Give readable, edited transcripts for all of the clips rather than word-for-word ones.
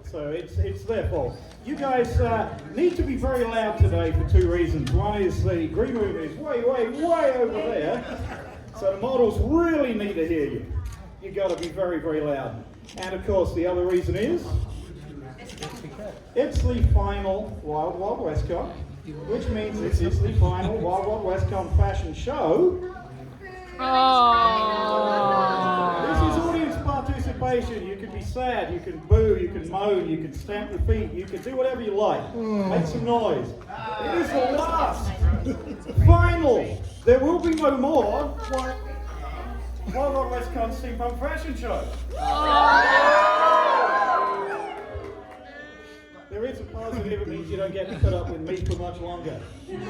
So it's their fault. You guys need to be very loud today for two reasons. One is the green room is way over there. So the models really need to hear you. You've got to be very, very loud. And of course, the other reason is it's the final Wild Wild West Con, which means it is the final Wild Wild West Con fashion show. This is audience participation. You can be sad, you can boo, you can moan, you can stamp your feet, you can do whatever you like. Make some noise. It is the last, final. There will be no more Wild Wild West Con Steampunk fashion show. There is a positive, it means you don't get to put up with me for much longer. You're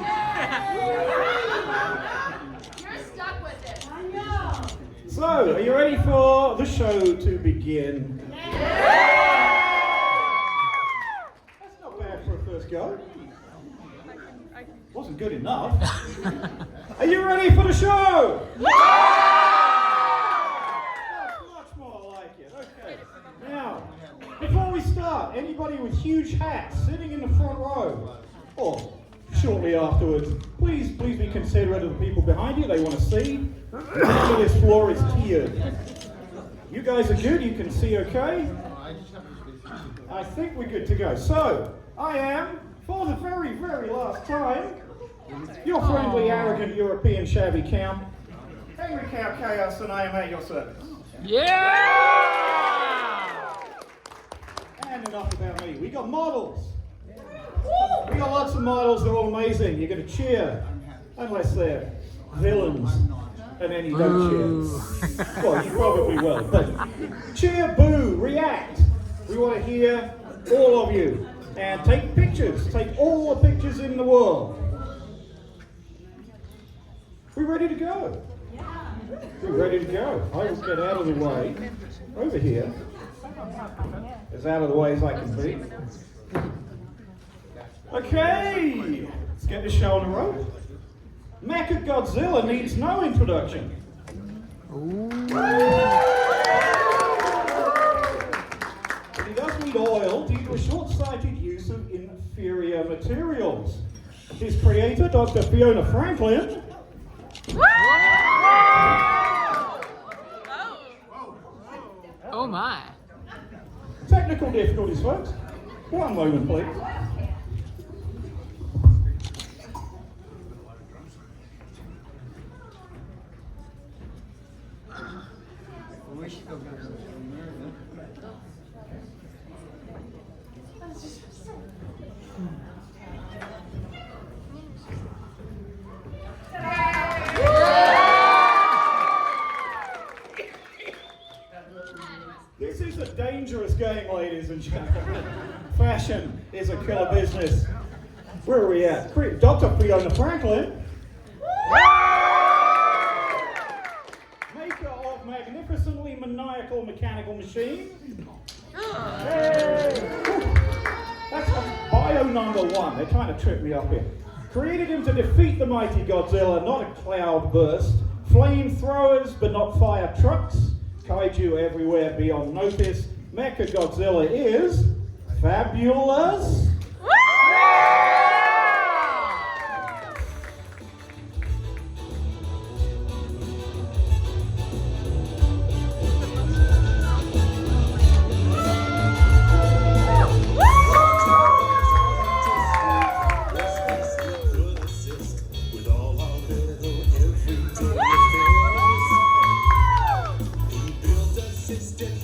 stuck with it. I know. So, are you ready for the show to begin? That's not bad for a first go. Wasn't good enough. Are you ready for the show? That's much more like it. Okay. Now, before we start, anybody with huge hats sitting in the front row, or shortly afterwards, please be considerate of the people behind you. They want to see. Remember, this floor is tiered. You guys are good? You can see okay? I think we're good to go. So, I am, for the very, very last time, your friendly, arrogant European shabby count, Angry Count Chaos, and I am at your service. Yeah! And enough about me. We got models. We got lots of models. They're all amazing. You're going to cheer, unless they're villains, and then you don't cheer. Well, you probably will, but cheer, boo, react. We want to hear all of you, and take pictures. Take all the pictures in the world. We ready to go? We're ready to go. I will get out of the way over here. As out of the way as I can be. Okay, let's get this show on the road. Mechagodzilla needs no introduction. But he does need oil due to a short-sighted use of inferior materials. His creator, Dr. Fiona Franklin, Oh my. technical difficulties, folks. One moment, please. This is a dangerous game, ladies and gentlemen. Fashion is a killer business. Where are we at? Dr. Fiona Franklin, maker of magnificently maniacal mechanical machines. Hey. That's bio number one. They're trying to trip me up here. Created him to defeat the mighty Godzilla, not a cloud burst. Flamethrowers, but not fire trucks. Kaiju everywhere beyond notice. Mechagodzilla is fabulous.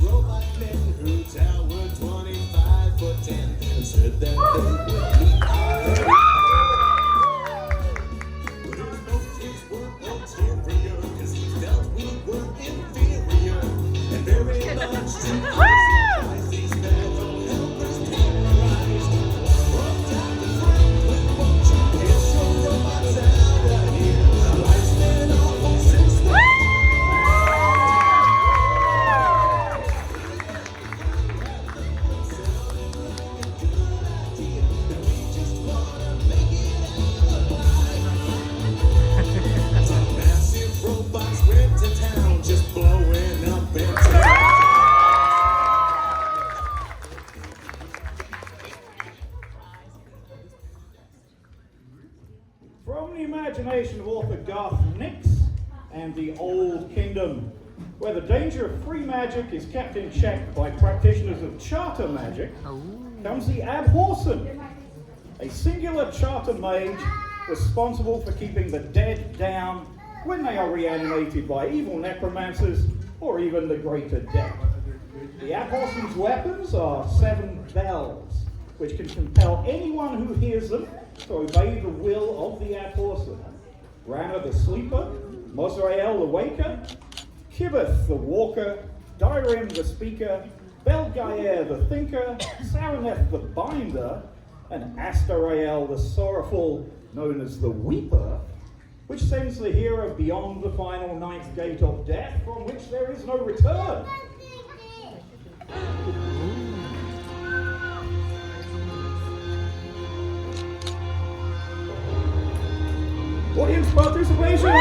Robot men who towered 25 foot 10 and said that From the imagination of author Garth Nix and the Old Kingdom, where the danger of free magic is kept in check by practitioners of charter magic, comes the Abhorsen, a singular charter mage responsible for keeping the dead down when they are reanimated by evil necromancers or even the greater death. The Abhorsen's weapons are 7 bells, which can compel anyone who hears them to obey the will of the Abhorsen. Rana the Sleeper, Mosrael the Waker, Kibeth the Walker, Dairim the Speaker, Belgaer the Thinker, Saraneth the Binder, and Astarael the Sorrowful, known as the Weeper, which sends the hero beyond the final 9th gate of death, from which there is no return. Audience participation!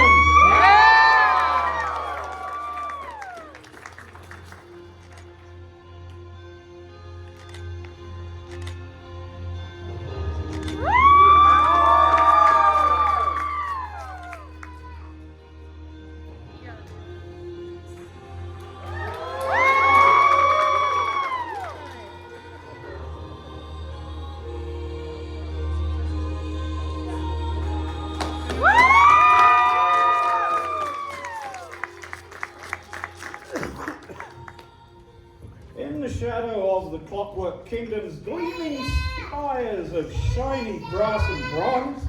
In the shadow of the Clockwork Kingdom's gleaming spires of shiny brass and bronze.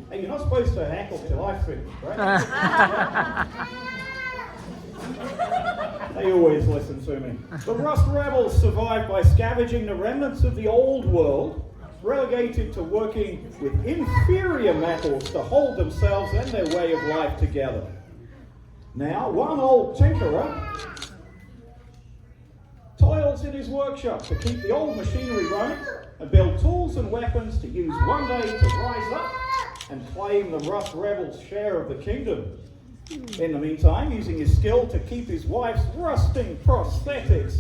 Hey, you're not supposed to heckle till I finish, right? They always listen to me. The Rust Rebels survived by scavenging the remnants of the old world, relegated to working with inferior metals to hold themselves and their way of life together. Now, one old tinkerer toils in his workshop to keep the old machinery running and build tools and weapons to use one day to rise up and claim the Rust Rebels' share of the kingdom. In the meantime, using his skill to keep his wife's rusting prosthetics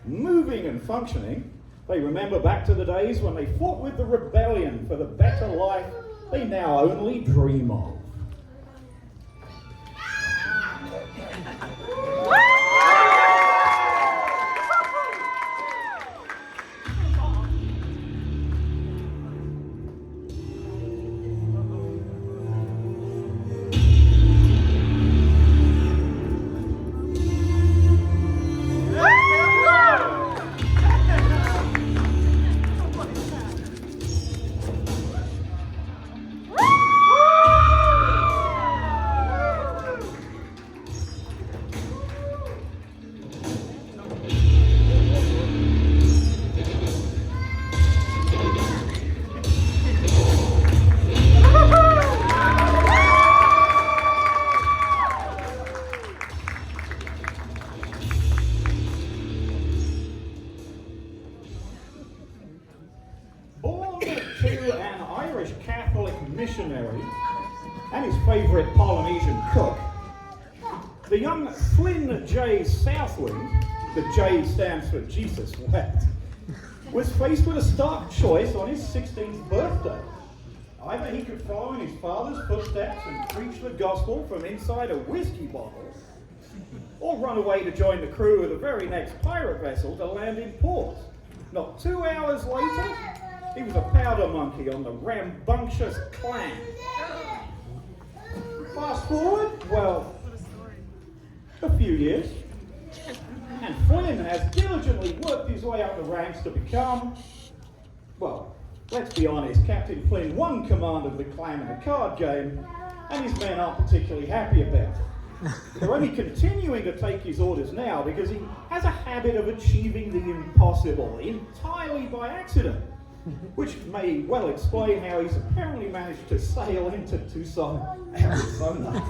moving and functioning, they remember back to the days when they fought with the rebellion for the better life they now only dream of. Missionary and his favourite Polynesian cook, the young Flynn J. Southwind, the J stands for Jesus wept, was faced with a stark choice on his 16th birthday. Either he could follow in his father's footsteps and preach the gospel from inside a whiskey bottle, or run away to join the crew of the very next pirate vessel to land in port. Not 2 hours later, he was a powder monkey on the rambunctious Clan. Fast forward, well, a few years, and Flynn has diligently worked his way up the ranks to become, well, let's be honest, Captain Flynn won command of the Clan in a card game, and his men aren't particularly happy about it. They're only continuing to take his orders now because he has a habit of achieving the impossible entirely by accident, which may well explain how he's apparently managed to sail into Tucson, Arizona.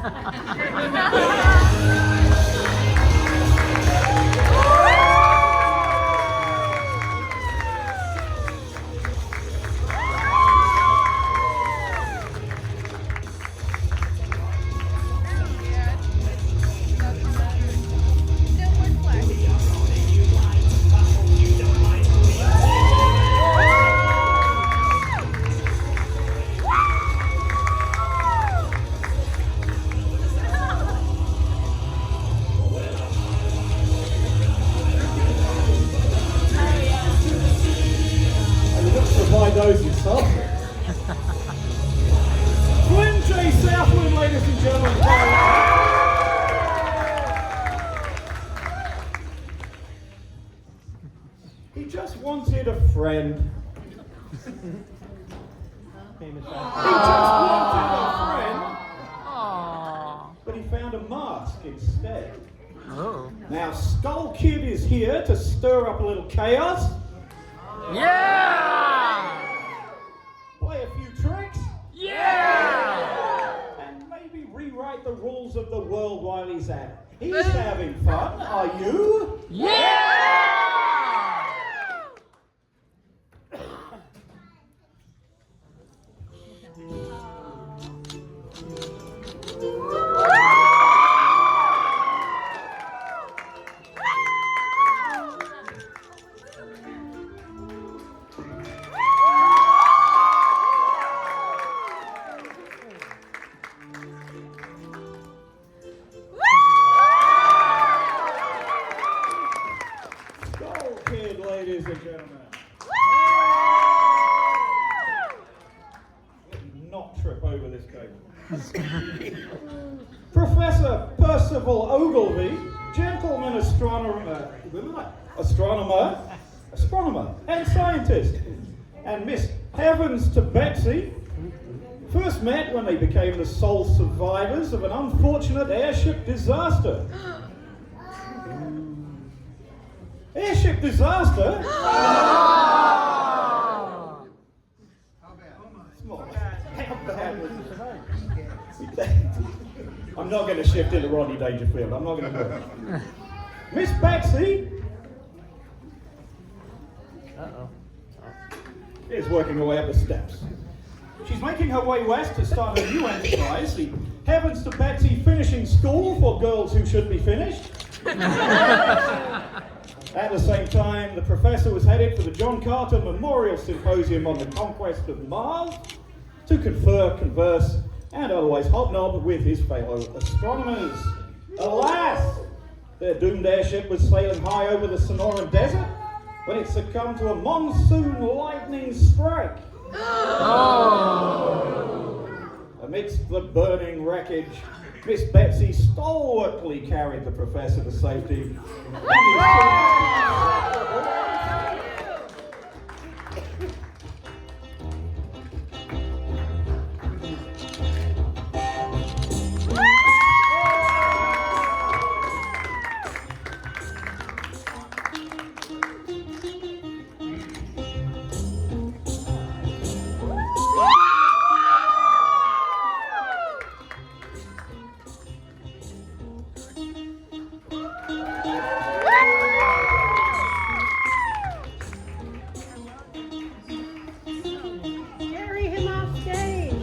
gentlemen. He just wanted a friend. He just wanted a friend, but he found a mask instead. Oh. Now, Skull Kid is here to stir up a little chaos. Yeah! Play a few tricks. Yeah! And maybe rewrite the rules of the world while he's at it. He's having fun. Are you? Yeah! Skull Kid, ladies and gentlemen. Not trip over this cable. Professor Percival Ogilvy, gentleman astronomer, and scientist, and Miss Heavens to Betsy, first met when they became the sole survivors of an unfortunate airship disaster. Airship disaster? How bad was it? I'm not going to shift into Rodney Dangerfield. I'm not going to do it. Miss Betsy is working her way up the steps. She's making her way west to start a new enterprise, the Heavens to Betsy Finishing School for girls who should be finished. At the same time, the professor was headed for the John Carter Memorial Symposium on the Conquest of Mars to confer, converse, and otherwise hobnob with his fellow astronomers. Alas, their doomed airship was sailing high over the Sonoran Desert when it succumbed to a monsoon lightning strike. Amidst the burning wreckage, Miss Betsy stalwartly carried the professor to safety. Carry him off stage.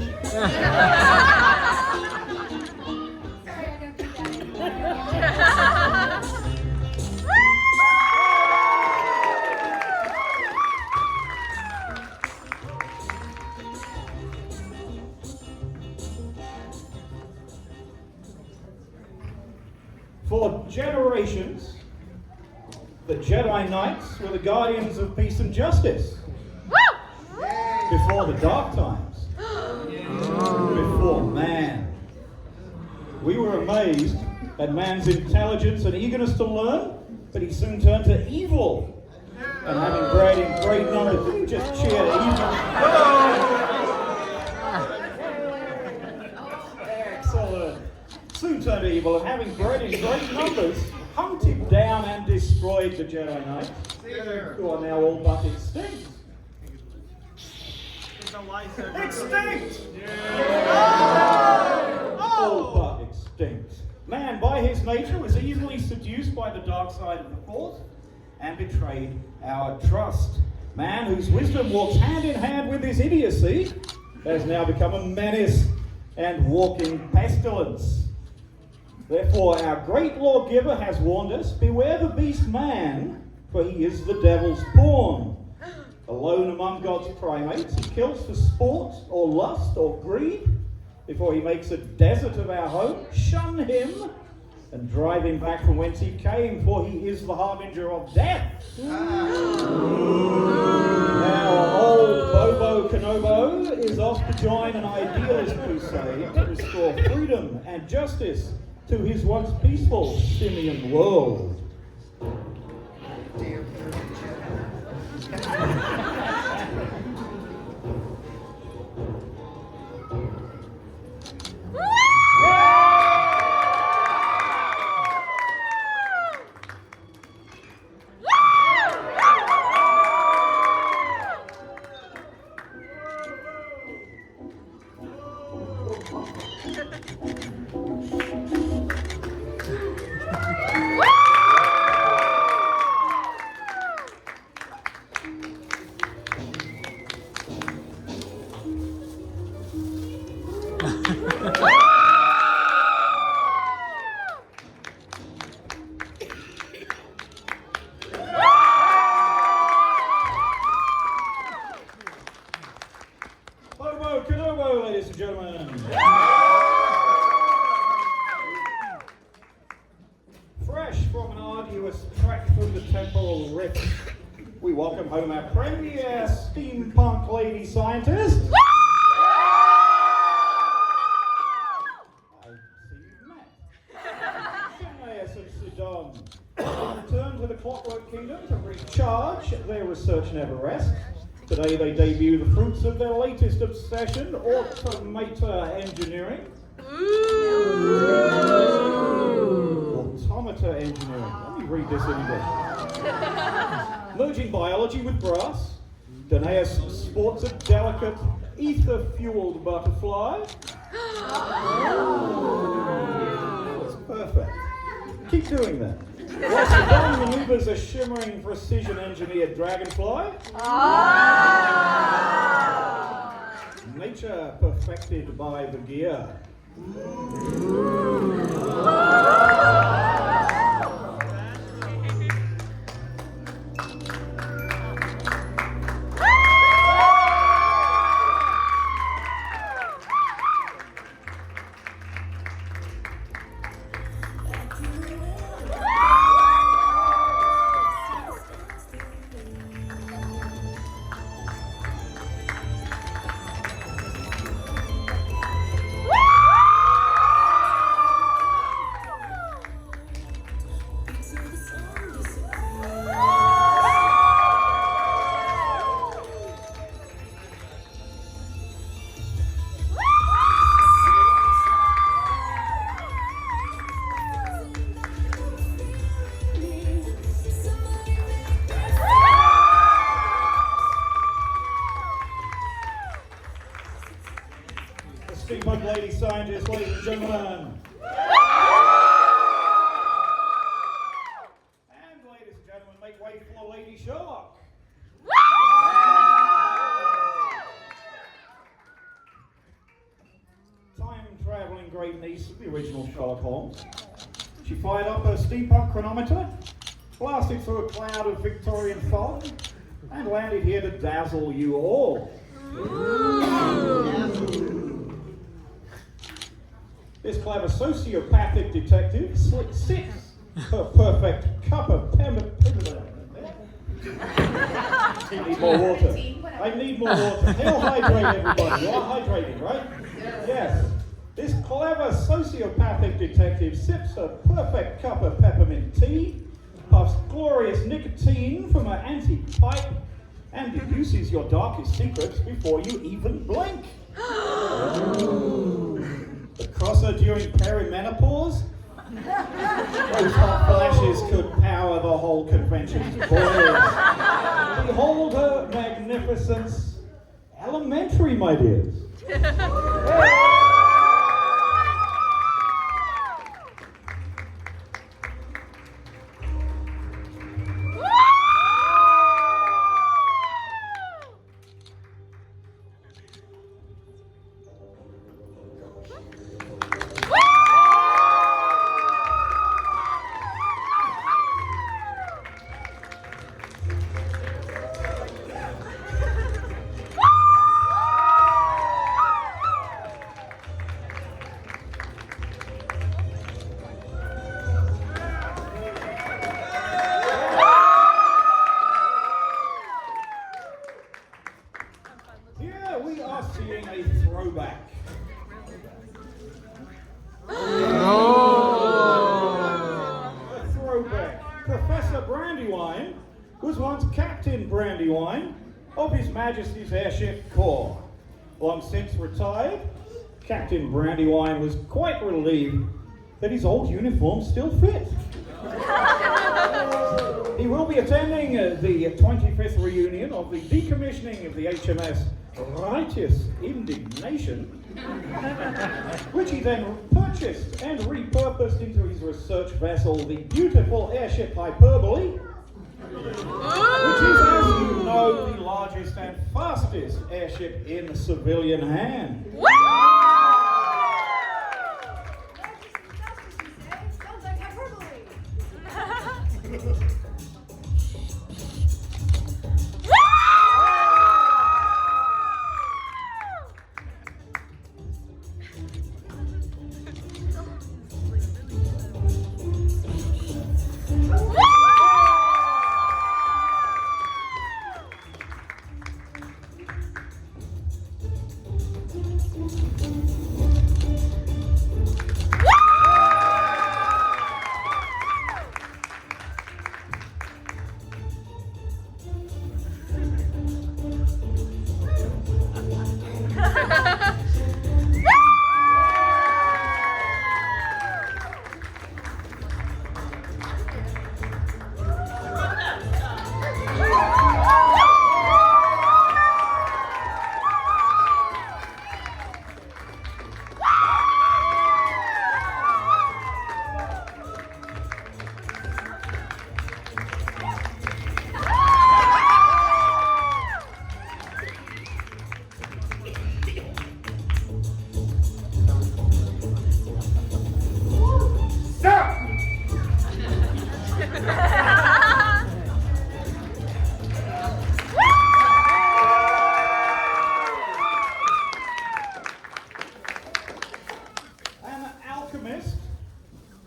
For generations, the Jedi Knights were the guardians of peace and justice. Before the dark times. Before man. We were amazed at man's intelligence and eagerness to learn, but he soon turned to evil. And having bred in great numbers, you just cheer evil. Excellent. Soon turned to evil, and having bred in great numbers, hunted down and destroyed the Jedi Knights, who are now all but extinct. Extinct! All but extinct. Man, by his nature, was easily seduced by the dark side of the Force and betrayed our trust. Man, whose wisdom walks hand in hand with his idiocy, has now become a menace and walking pestilence. Therefore, our great lawgiver has warned us, beware the beast man, for he is the devil's pawn. Alone among God's primates, he kills for sport or lust or greed. Before he makes a desert of our home, shun him and drive him back from whence he came, for he is the harbinger of death. Now, old Bobo Kanobo is off to join an idealist crusade to restore freedom and justice to his once peaceful simian world. Ladies and gentlemen. Fresh from an arduous trek through the temporal rift, we welcome home our premier steampunk lady scientist. I see you've met. Countess and Sudan return to the Clockwork Kingdom to recharge. Their research never rests. Today they debut the fruits of their latest obsession, automata engineering. Automata engineering. Let me read this in English. Merging biology with brass, Danaeus sports a delicate, ether-fueled butterfly. That's perfect. Keep doing that. Whilst the bomb maneuvers a shimmering precision-engineered dragonfly. Nature perfected by the gear. Steampunk lady scientist, ladies and gentlemen. And ladies and gentlemen, make way for Lady Sherlock. Time-traveling great niece of the original Sherlock Holmes. She fired up her steampunk chronometer, blasted through a cloud of Victorian fog, and landed here to dazzle you all. This clever sociopathic detective sits her perfect cup of peppermint. I need more water. I need more water. They'll hydrate, everybody. You are hydrating, right? Yes. This clever sociopathic detective sips her perfect cup of peppermint tea, puffs glorious nicotine from her antique pipe, and deduces your darkest secrets before you even blink. The crosser during perimenopause? Those hot flashes could power the whole convention's voyage. Behold her magnificence. Elementary, my dears. once Captain Brandywine of His Majesty's Airship Corps. Long since retired, Captain Brandywine was quite relieved that his old uniform still fit. He will be attending the 25th reunion of the decommissioning of the HMS Righteous Indignation, which he then purchased and repurposed into his research vessel, the beautiful airship Hyperbole, which is, as you know, the largest and fastest airship in civilian hand. Sounds like hyperbole.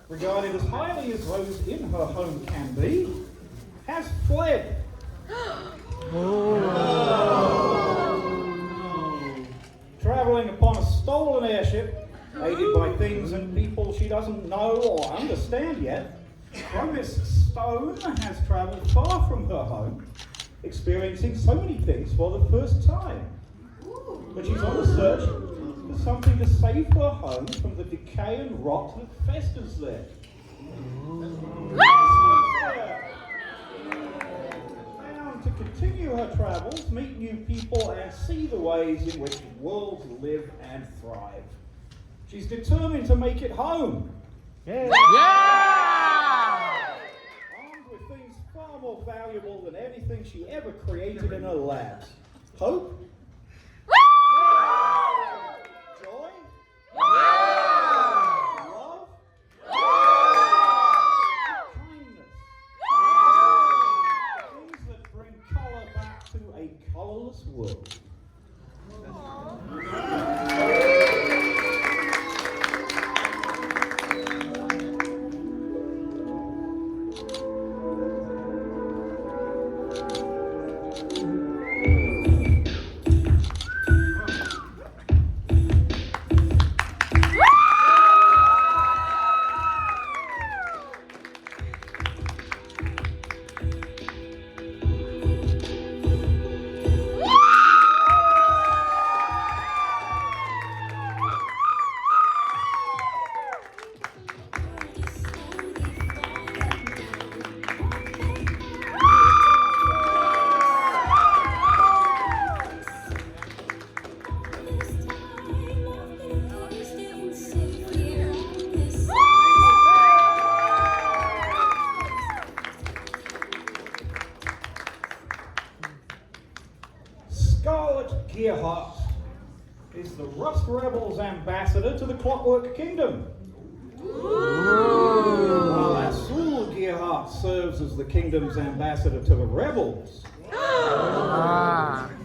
Regarded as highly as those in her home can be, has fled. Travelling upon a stolen airship, aided by things and people she doesn't know or understand yet, Miss Stone has travelled far from her home, experiencing so many things for the first time. But she's on the search for something to save her home from the decay and rot that festers there. Bound to continue her travels, meet new people, and see the ways in which worlds live and thrive. She's determined to make it home. Yeah! Armed with things far more valuable than anything she ever created in her labs. Hope. Joy. Love. Kindness. Things that bring colour back to a colourless world. Gearheart is the Rust Rebels ambassador to the Clockwork Kingdom. While Azul Gearheart serves as the kingdom's ambassador to the Rebels.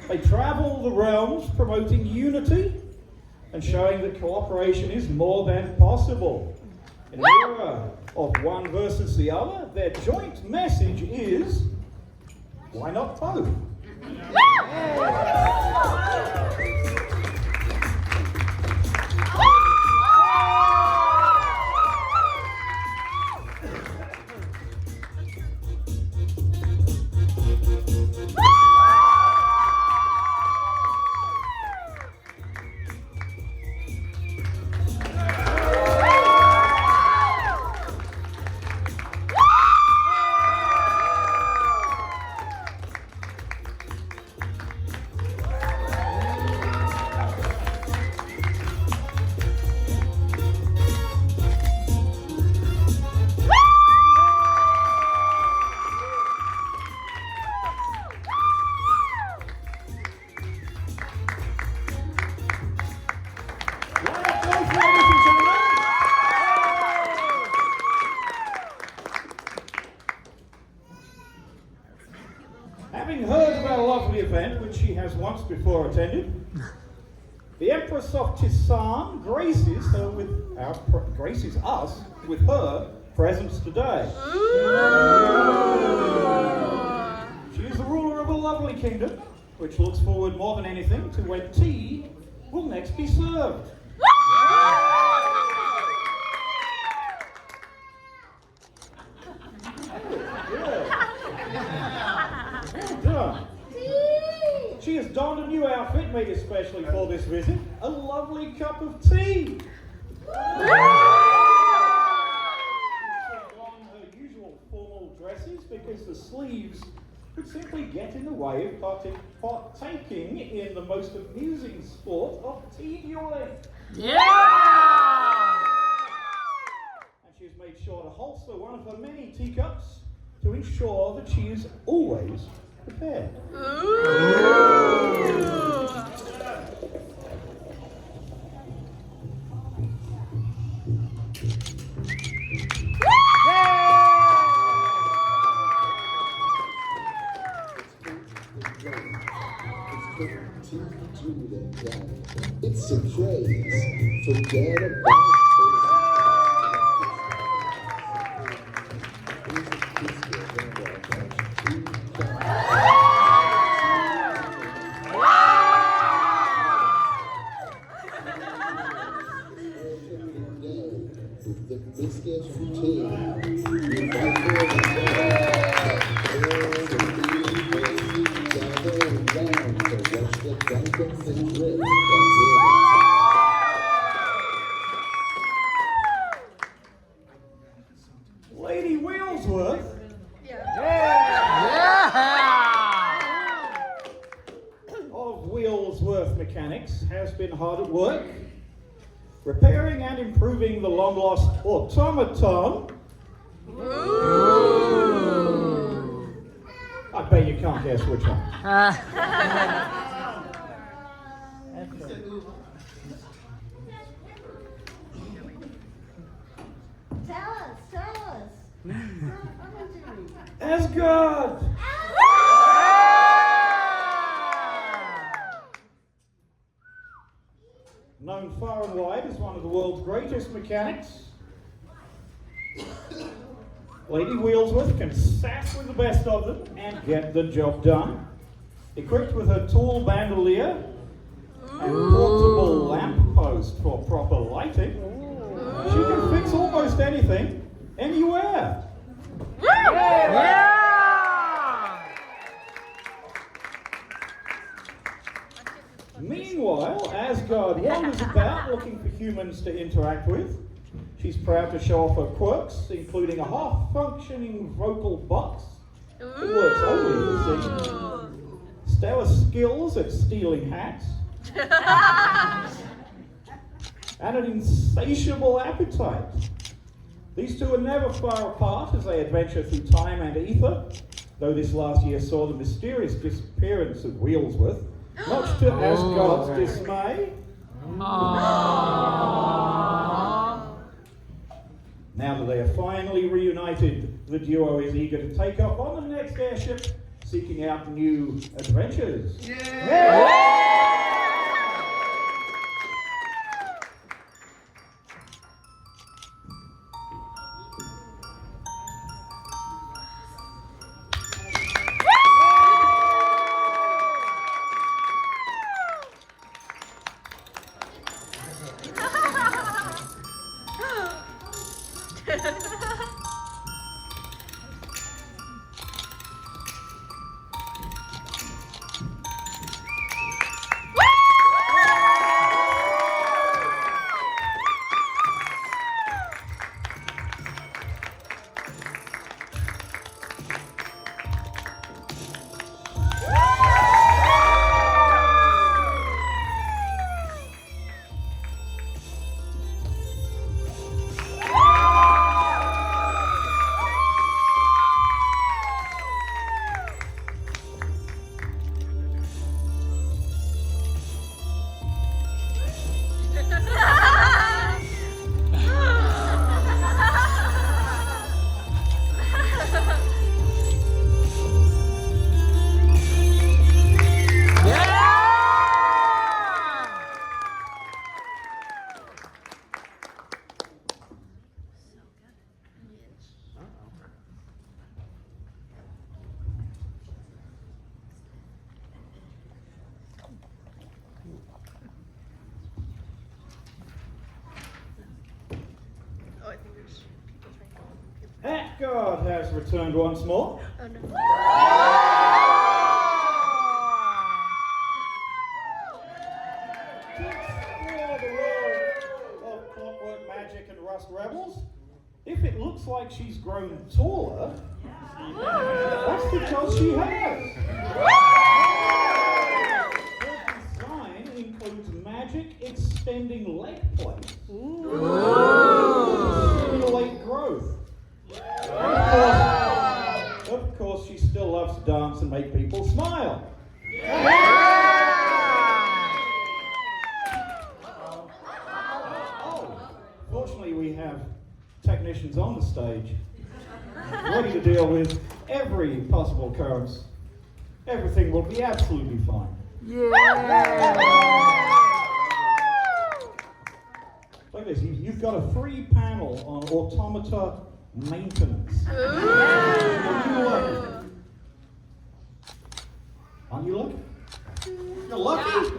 They travel the realms promoting unity and showing that cooperation is more than possible. In an era of one versus the other, their joint message is, why not both? before attended. The Empress of Tisan graces us with her presence today. She is the ruler of a lovely kingdom, which looks forward more than anything to when tea will next be served. She has donned a new outfit made especially for this visit, a lovely cup of tea. She's on her usual formal dresses because the sleeves could simply get in the way of partaking in the most amusing sport of tea dueling. Yeah! And she has made sure to holster one of her many teacups to ensure that she is always prepared. It's a craze. Forget about the biscuits and tea. Lady Wheelsworth of Wheelsworth Mechanics has been hard at work repairing and improving the long-lost automaton. I bet you can't guess which one. Tell us. Asgard! Known far and wide as one of the world's greatest mechanics, Lady Wheelsworth can sass with the best of them and get the job done. Equipped with her tall bandolier and portable lamp post for proper lighting, she can fix almost anything, anywhere. Meanwhile, Asgard wanders about looking for humans to interact with. She's proud to show off her quirks, including a half-functioning vocal box that works only for singing, stellar skills at stealing hats, and an insatiable appetite. These two are never far apart as they adventure through time and ether, though this last year saw the mysterious disappearance of Wheelsworth, much to Asgard's dismay. Now that they are finally reunited, the duo is eager to take off on the next airship, seeking out new adventures. guard has returned once more. To explore the world of clockwork, magic, and rust rebels, if it looks like she's grown taller, that's because she has. Her design includes magic extending leg plates to stimulate growth. Of course, she still loves to dance and make people smile. Fortunately, we have technicians on the stage ready to deal with every possible occurrence. Everything will be absolutely fine. Look at this, you've got a free panel on automata maintenance. Aren't you lucky? You're lucky?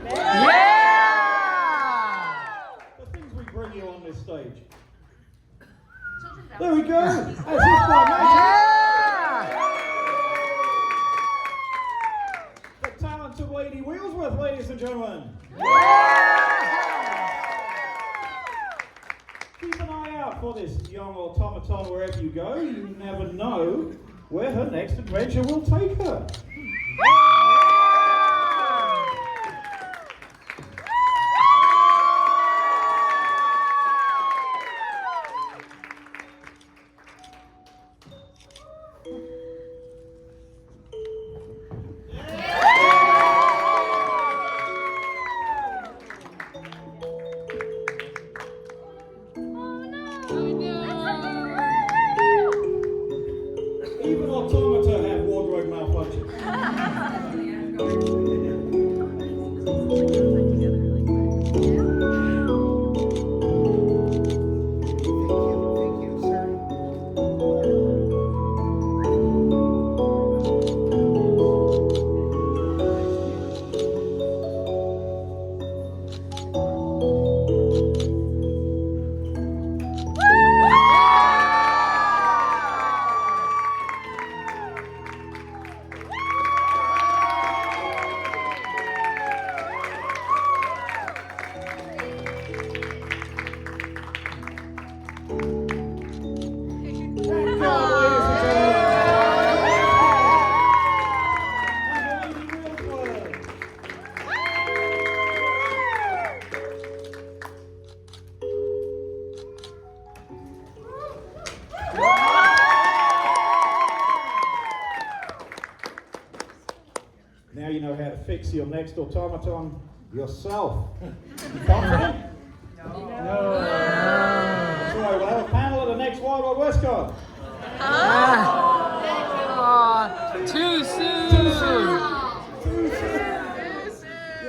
The things we bring you on this stage. There we go. As if by magic. The talented Lady Wheelsworth, ladies and gentlemen. Keep an eye out for this young automaton wherever you go. You never know where her next adventure will take her. Even automata have wardrobe malfunctions. Now you know how to fix your next automaton yourself. You confident? No. That's right, we'll have a panel at the next Wild Wild West Con. Too soon. Too soon.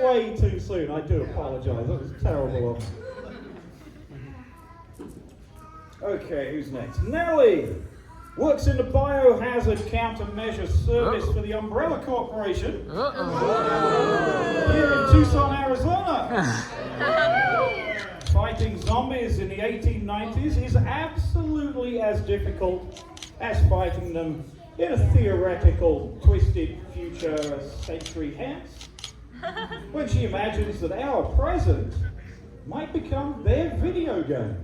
Way too soon. I do apologize. That was terrible of me. Okay, who's next? Nellie works in the biohazard countermeasure service for the Umbrella Corporation here in Tucson, Arizona. Fighting zombies in the 1890s is absolutely as difficult as fighting them in a theoretical, twisted future century hence, when she imagines that our present might become their video game.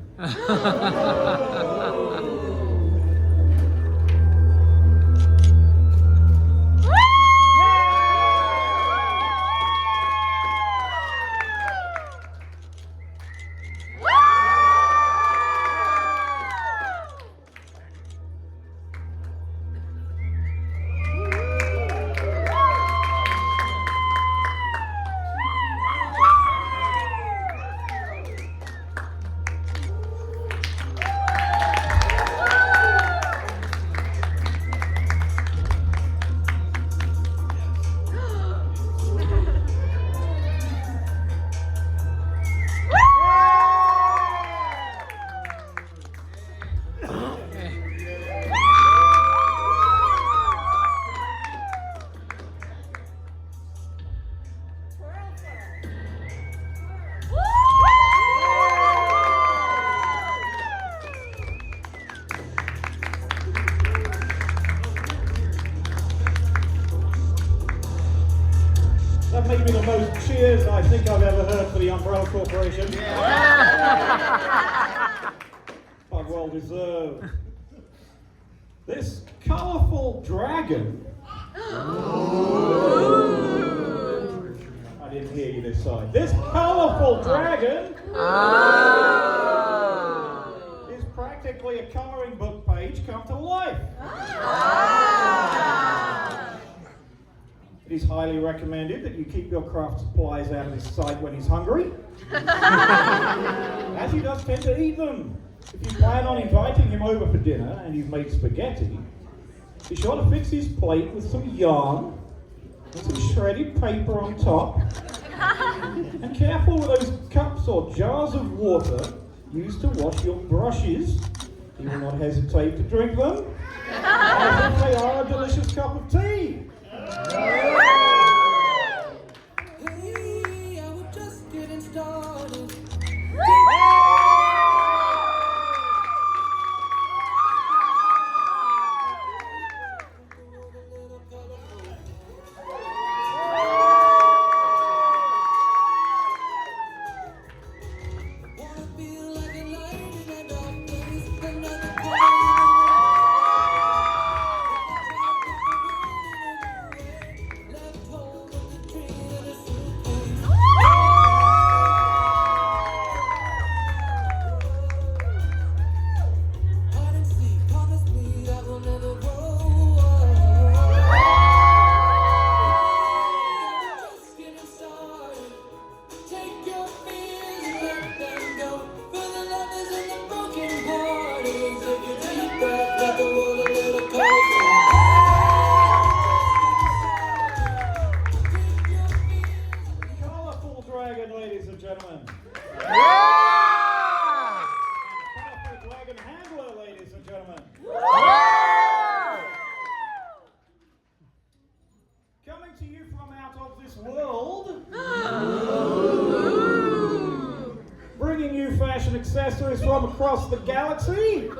I think I've ever heard for the Umbrella Corporation. But well deserved. This colourful dragon. I didn't hear you this side. This colourful dragon is practically a colouring book page come to life. It is highly recommended that you keep your craft supplies out of his sight when he's hungry, as he does tend to eat them. If you plan on inviting him over for dinner and you've made spaghetti, be sure to fix his plate with some yarn and some shredded paper on top. And careful with those cups or jars of water used to wash your brushes. He will not hesitate to drink them, as if they are a delicious cup of tea. Hey, I was just getting started. Wanna feel like a light in a dark place, another left home with the tree and a suitcase. Hide and seek, promise me I will never grow. Just getting started. Take your fears and let them go. For the lovers and the broken hearted, take a deep breath, let the world a little closer. Colourful dragon, ladies and gentlemen. Colourful dragon handler, ladies and gentlemen. Coming to you from out of this world. Bringing you fashion accessories from across the galaxy.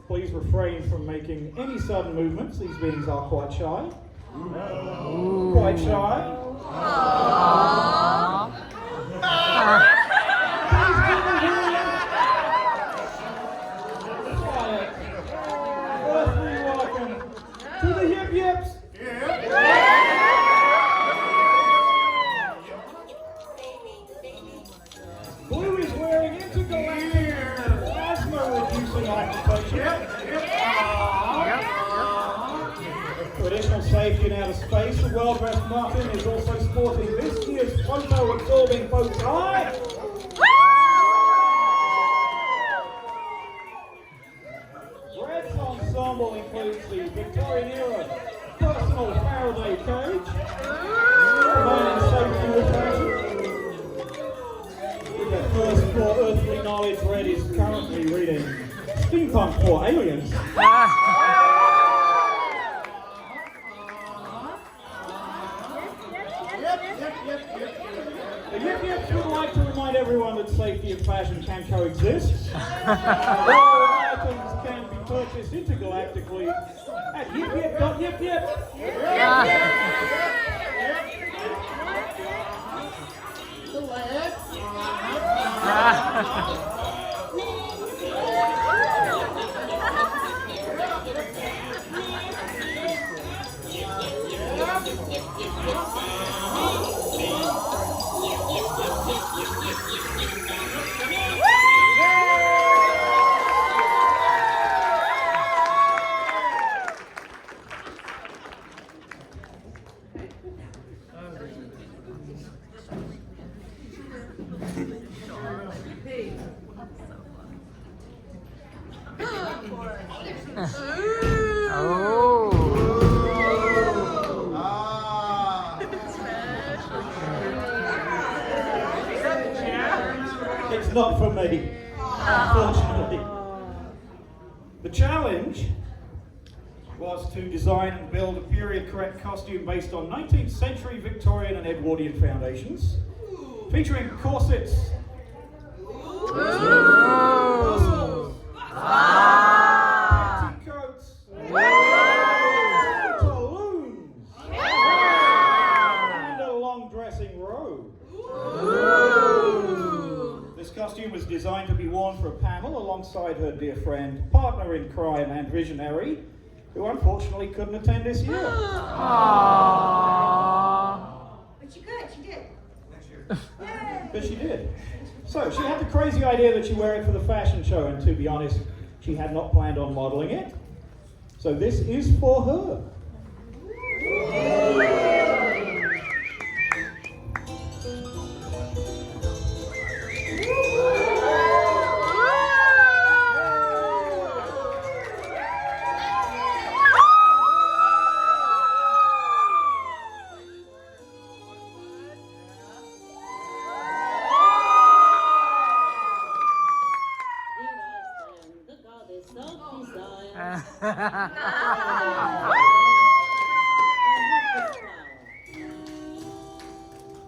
Please refrain from making any sudden movements. These beings are quite shy. Quite shy. Please give a quiet, earthly welcome to the Yip Yips. Blue is wearing intergalactic plasma-reducing occupation. For additional safety in outer space, the well-dressed muffin is also sporting this year's photo-absorbing bow tie. Red's ensemble includes the Victorian-era personal Faraday cage, providing safety with fashion. With their first for earthly knowledge, Red is currently reading Steampunk for Aliens. The Yip Yips would like to remind everyone that safety and fashion can coexist. All items can be purchased intergalactically at yipyip.yipyip. It's not for me, unfortunately. The challenge was to design and build a period-correct costume based on 19th century Victorian and Edwardian foundations, featuring corsets, tassels, petticoats, pantaloons, costume was designed to be worn for a panel alongside her dear friend, partner in crime and visionary, who unfortunately couldn't attend this year. But you could, she did. But she did. So she had the crazy idea that she wear it for the fashion show, and to be honest, she had not planned on modeling it. So this is for her.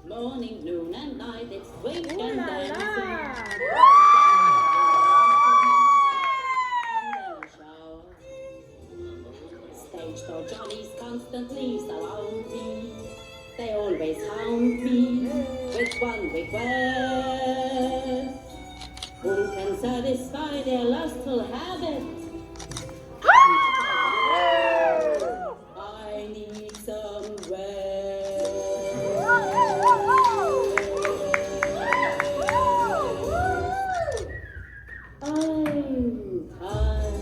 Morning, noon, and night, it's wake and dancing. Stage door jollies constantly surround me. They always hound me with one request. Who can satisfy their lustful habit? I need some rest. I'm tired.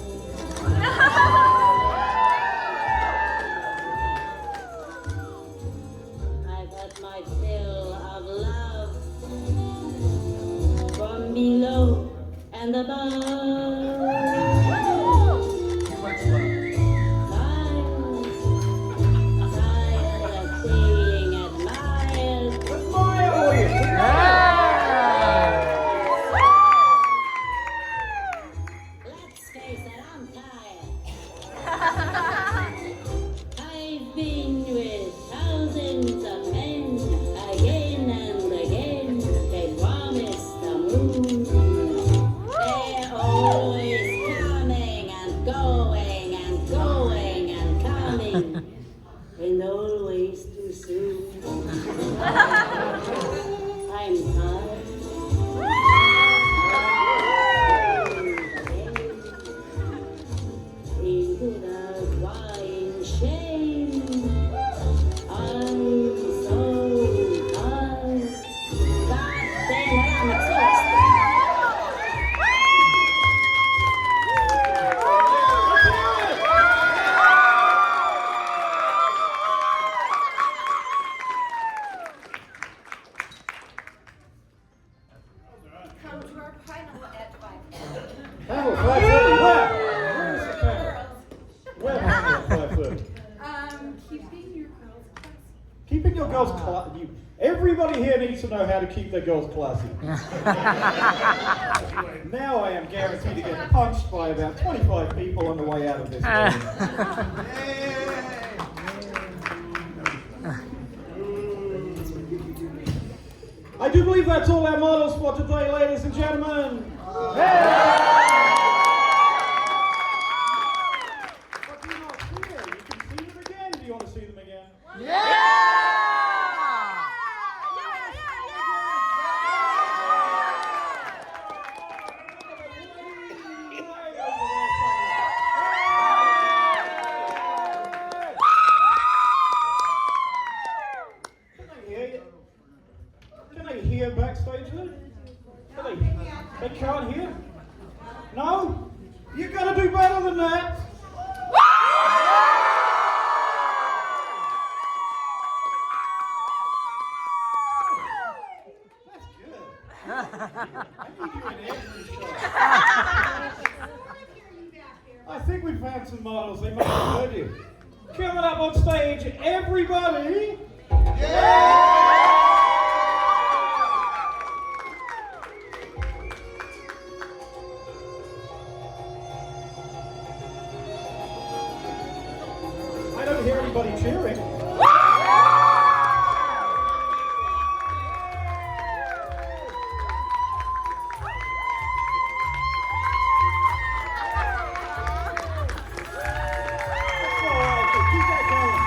I've had my fill of love from below and above. And always too soon. I'm tired. Into the crying shame. I'm so tired. God damn it, I'm exhausted. Come to our panel at 5:30. Panel 5:30. Where? Where is the panel? Where panel at 5:30? Keeping your girls classy. Keeping your girls classy. Everybody here needs to know how to keep their girls classy. Now I am guaranteed to get punched by about 25 people on the way out of this room. I do believe that's all our models for today, ladies and gentlemen. Hey! But you're not here. You can see them again. Do you want to see them again? Can they hear backstage there? They can't hear? No? You gotta do better than that. That's good. I need you in every shot. I think we found some models. They might have heard you. Coming up on stage, everybody. I don't hear anybody cheering. Keep that going.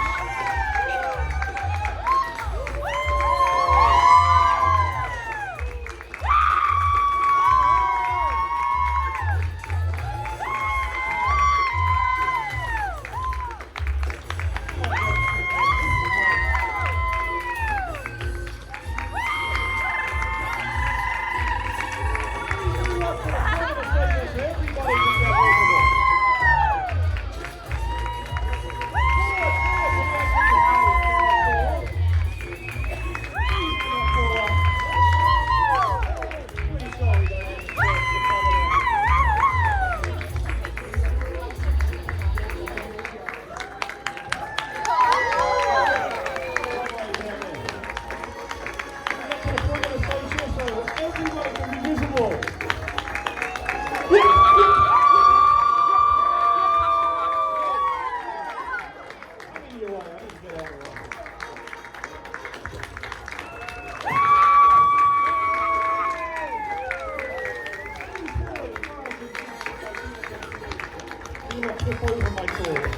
I trip over my cord.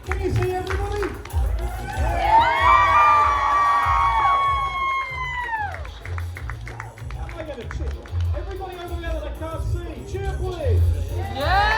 Can you see everybody? I got a cheer. Everybody over there that I can't see, cheer please. Yeah!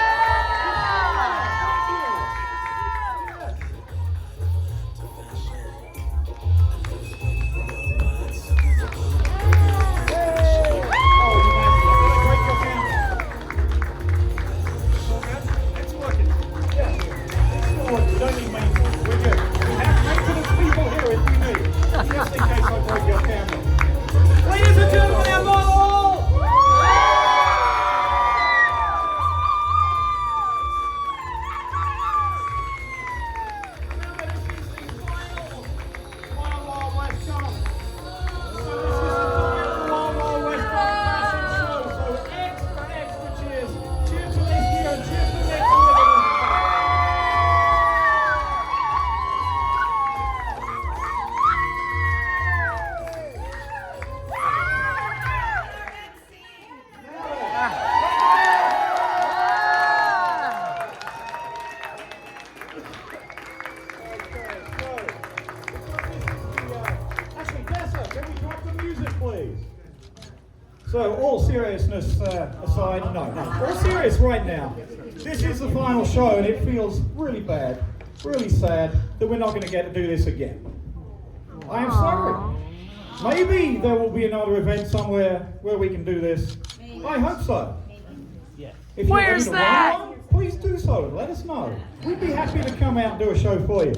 So, all seriousness aside, no, all serious right now. This is the final show and it feels really bad, really sad that we're not going to get to do this again. I am sorry. Maybe there will be another event somewhere where we can do this. I hope so. If you're Where's ready to that? run one, please do so. Let us know. We'd be happy to come out and do a show for you.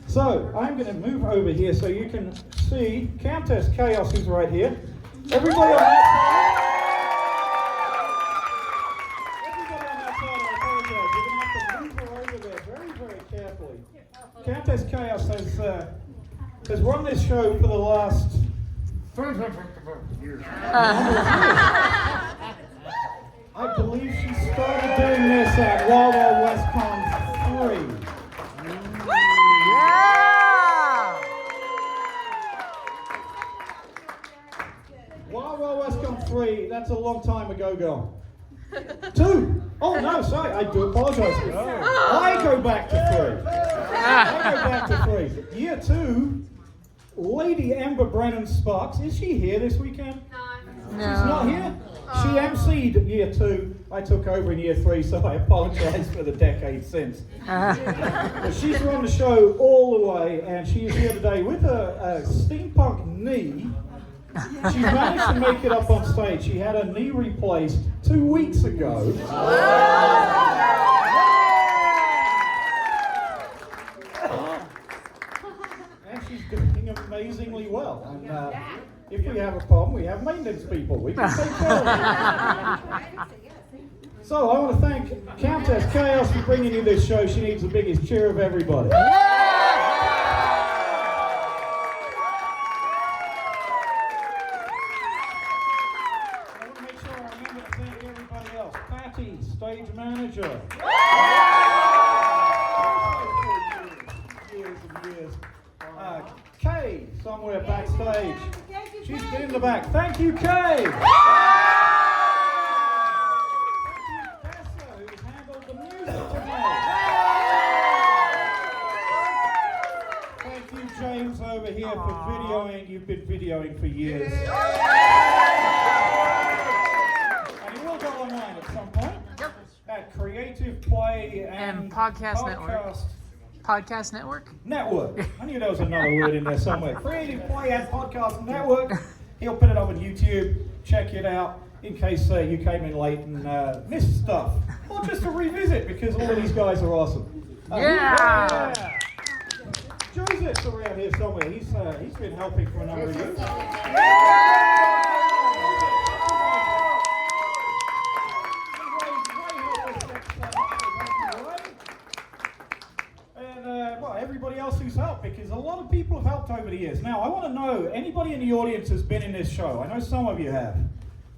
So, I'm going to move over here so you can see Countess Chaos is right here. Everybody on that side, I apologize. You're going to have to move her over there very, very carefully. Countess Chaos has run this show for the last years. I believe she started doing this at Wild Wild West Con 3. Wild Wild West Con 3, that's a long time ago gone. 2. Oh no, sorry, I do apologize. I go back to 3. Year 2, Lady Amber Brennan Sparks. Is she here this weekend? No. She's not here? She emceed year 2. I took over in year 3, so I apologize for the decade since. But she's run the show all the way, and she is here today with a steampunk knee. She managed to make it up on stage. She had her knee replaced 2 weeks ago. And she's doing amazingly well. And if we have a problem, we have maintenance people. We can take care of it. So I want to thank Countess Chaos for bringing you this show. She needs the biggest cheer of everybody. Stage manager. Years and years. Kay, somewhere backstage. She's been in the back. Thank you, Kay. Thank you, Tessa, who's handled the music tonight. Thank you, James, over here for videoing. You've been videoing for years. And you will go online at some point. At Creative Play and Podcast Network. Podcast Network? Network. I knew there was another word in there somewhere. Creative Play and Podcast Network. He'll put it up on YouTube. Check it out in case you came in late and missed stuff. Or just to revisit because all of these guys are awesome. Yeah! Joseph's around here somewhere. He's been helping for a number of years. Everybody else who who's helped, because a lot of people have helped over the years. Now, I want to know, anybody in the audience has been in this show? I know some of you have.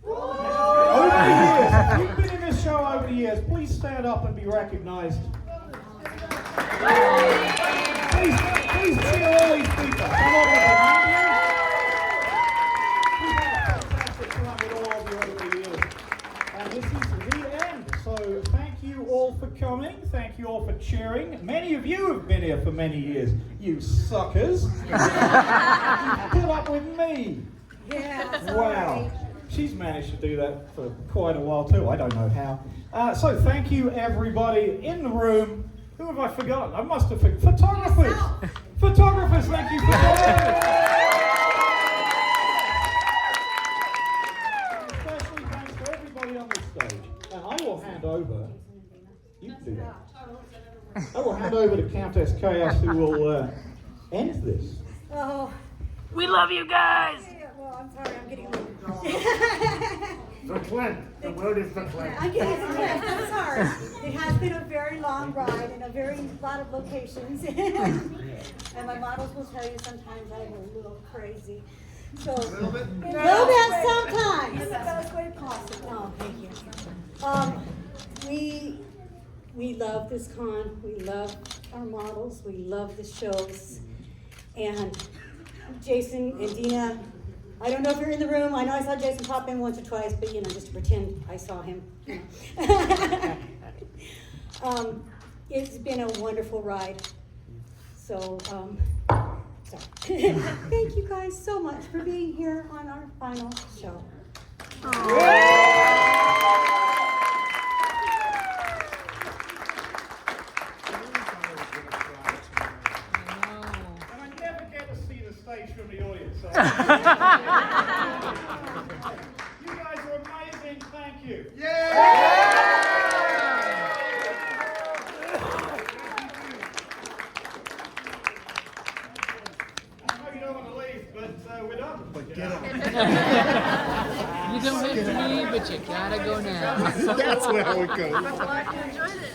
Over the years, if you've been in this show over the years, please stand up and be recognized. Please cheer all these people. Come on, fantastic run with all of you over the years. And this is the end. So thank you all for coming. Thank you all for cheering. Many of you have been here for many years. You suckers. Put up with me. Yeah. Wow. She's managed to do that for quite a while too. I don't know how. So thank you everybody in the room. Who have I forgotten? I must have forgotten. Photographers! Photographers, thank you for coming. Especially thanks to everybody on this stage. And I will hand over. You can do that. I will hand over to Countess Chaos, who will end this. Oh, We love you guys. well, I'm sorry, I'm getting a little. Verklempt. The word is verklempt. I'm getting stressed. I'm sorry. It has been a very long ride and a lot of locations. And my models will tell you sometimes I'm a little crazy. So, a little bit sometimes. In the best way possible. Oh, thank you. We love this con. We love our models. We love the shows. And Jason and Dina, I don't know if you're in the room. I know I saw Jason pop in once or twice, but just to pretend I saw him. It's been a wonderful ride. So, thank you guys so much for being here on our final show. From the audience. So. You guys are amazing. Thank you. Yeah! I know you don't want to leave, but we're done. But get up. You don't have to leave, but you gotta go now. That's where it goes. I enjoyed it.